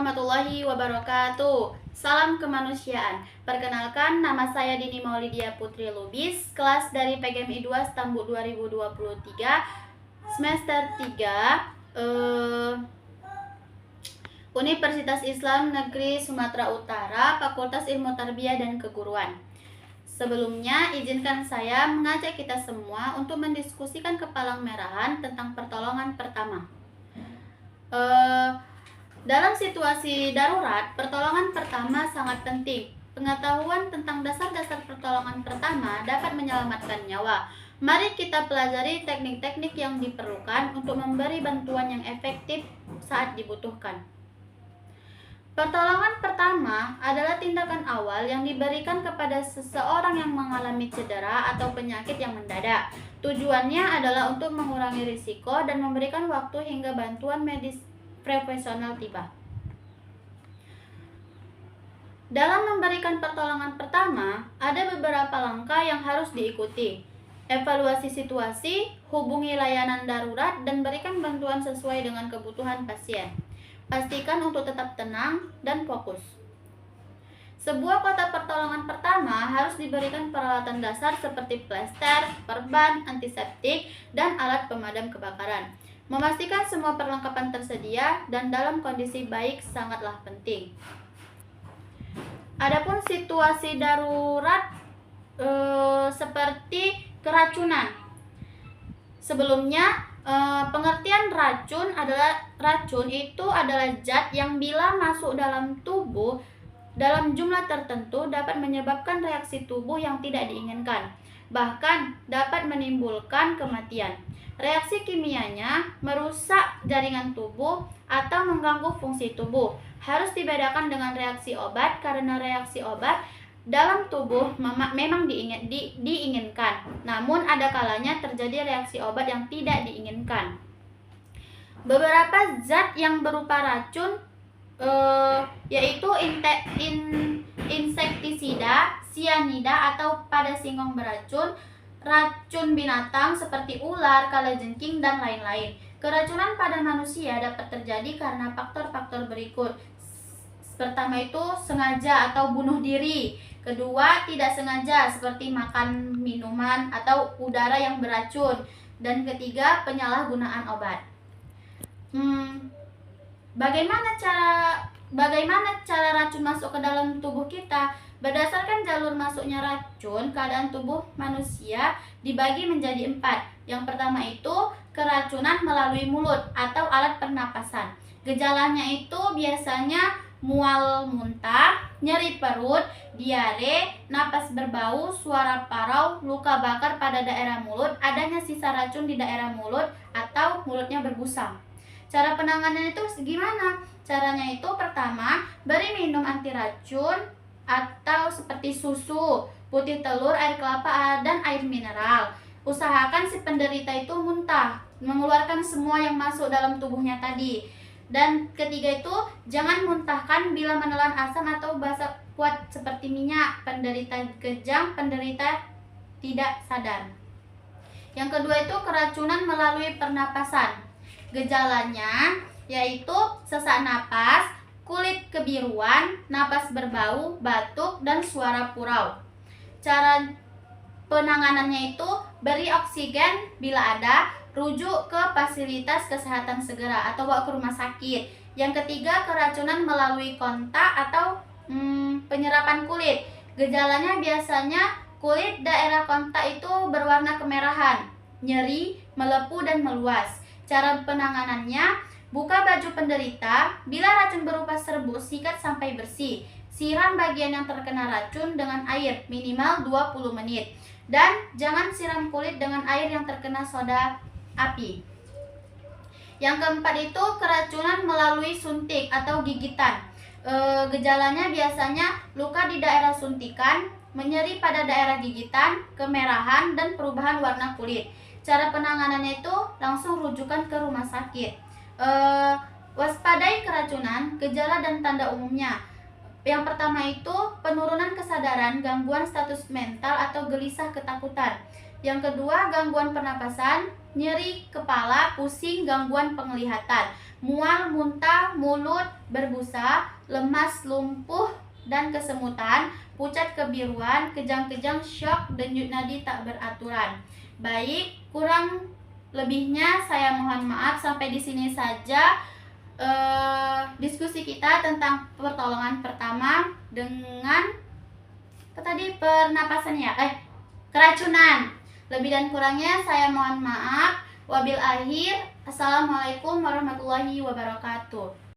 warahmatullahi wabarakatuh. Salam kemanusiaan. Perkenalkan, nama saya Dini Maulidia Putri Lubis, kelas dari PGMI 2 Stambu 2023, semester 3, Universitas Islam Negeri Sumatera Utara, Fakultas Ilmu Tarbiyah dan Keguruan. Sebelumnya, izinkan saya mengajak kita semua untuk mendiskusikan kepalang merahan tentang pertolongan pertama. Dalam situasi darurat, pertolongan pertama sangat penting. Pengetahuan tentang dasar-dasar pertolongan pertama dapat menyelamatkan nyawa. Mari kita pelajari teknik-teknik yang diperlukan untuk memberi bantuan yang efektif saat dibutuhkan. Pertolongan pertama adalah tindakan awal yang diberikan kepada seseorang yang mengalami cedera atau penyakit yang mendadak. Tujuannya adalah untuk mengurangi risiko dan memberikan waktu hingga bantuan medis profesional tiba. Dalam memberikan pertolongan pertama, ada beberapa langkah yang harus diikuti. Evaluasi situasi, hubungi layanan darurat, dan berikan bantuan sesuai dengan kebutuhan pasien. Pastikan untuk tetap tenang dan fokus. Sebuah kotak pertolongan pertama harus diberikan peralatan dasar seperti plester, perban, antiseptik, dan alat pemadam kebakaran. Memastikan semua perlengkapan tersedia dan dalam kondisi baik sangatlah penting. Adapun situasi darurat seperti keracunan. Sebelumnya, pengertian racun itu adalah zat yang bila masuk dalam tubuh dalam jumlah tertentu dapat menyebabkan reaksi tubuh yang tidak diinginkan, bahkan dapat menimbulkan kematian. Reaksi kimianya merusak jaringan tubuh atau mengganggu fungsi tubuh. Harus dibedakan dengan reaksi obat karena reaksi obat dalam tubuh memang diinginkan. Namun ada kalanya terjadi reaksi obat yang tidak diinginkan. Beberapa zat yang berupa racun yaitu insektisida, sianida atau pada singkong beracun, racun binatang seperti ular, kalajengking, dan lain-lain. Keracunan pada manusia dapat terjadi karena faktor-faktor berikut. Pertama itu sengaja atau bunuh diri. Kedua, tidak sengaja seperti makan minuman atau udara yang beracun. Dan ketiga, penyalahgunaan obat. Bagaimana cara racun masuk ke dalam tubuh kita? Berdasarkan jalur masuknya racun, keadaan tubuh manusia dibagi menjadi 4. Yang pertama itu keracunan melalui mulut atau alat pernapasan. Gejalanya itu biasanya mual muntah, nyeri perut, diare, napas berbau, suara parau, luka bakar pada daerah mulut, adanya sisa racun di daerah mulut, atau mulutnya berbusa. Cara penanganan itu gimana? Caranya itu pertama, beri minum anti racun atau seperti susu, putih telur, air kelapa, dan air mineral. Usahakan si penderita itu muntah, mengeluarkan semua yang masuk dalam tubuhnya tadi. Dan ketiga itu, jangan muntahkan bila menelan asam atau basa kuat seperti minyak. Penderita kejang, penderita tidak sadar. Yang kedua itu keracunan melalui pernapasan. Gejalanya yaitu sesak napas, kulit kebiruan, napas berbau, batuk, dan suara purau. Cara penanganannya itu beri oksigen bila ada, rujuk ke fasilitas kesehatan segera atau bawa ke rumah sakit. Yang ketiga, keracunan melalui kontak atau penyerapan kulit. Gejalanya biasanya kulit daerah kontak itu berwarna kemerahan, nyeri, melepuh, dan meluas. Cara penanganannya, buka baju penderita, bila racun berupa serbuk, sikat sampai bersih. Siram bagian yang terkena racun dengan air minimal 20 menit. Dan jangan siram kulit dengan air yang terkena soda api. Yang keempat itu keracunan melalui suntik atau gigitan. Gejalanya biasanya luka di daerah suntikan, menyeri pada daerah gigitan, kemerahan, dan perubahan warna kulit. Cara penanganannya itu langsung rujukan ke rumah sakit. Waspadai keracunan, gejala dan tanda umumnya. Yang pertama itu penurunan kesadaran, gangguan status mental atau gelisah ketakutan. Yang kedua, gangguan pernapasan, nyeri kepala, pusing, gangguan penglihatan, mual, muntah, mulut berbusa, lemas, lumpuh, dan kesemutan, pucat kebiruan, kejang-kejang, syok, denyut nadi tak beraturan. Baik, kurang lebihnya saya mohon maaf. Sampai di sini saja diskusi kita tentang pertolongan pertama dengan pernapasan ya, keracunan. Lebih dan kurangnya saya mohon maaf. Wabil akhir, assalamualaikum warahmatullahi wabarakatuh.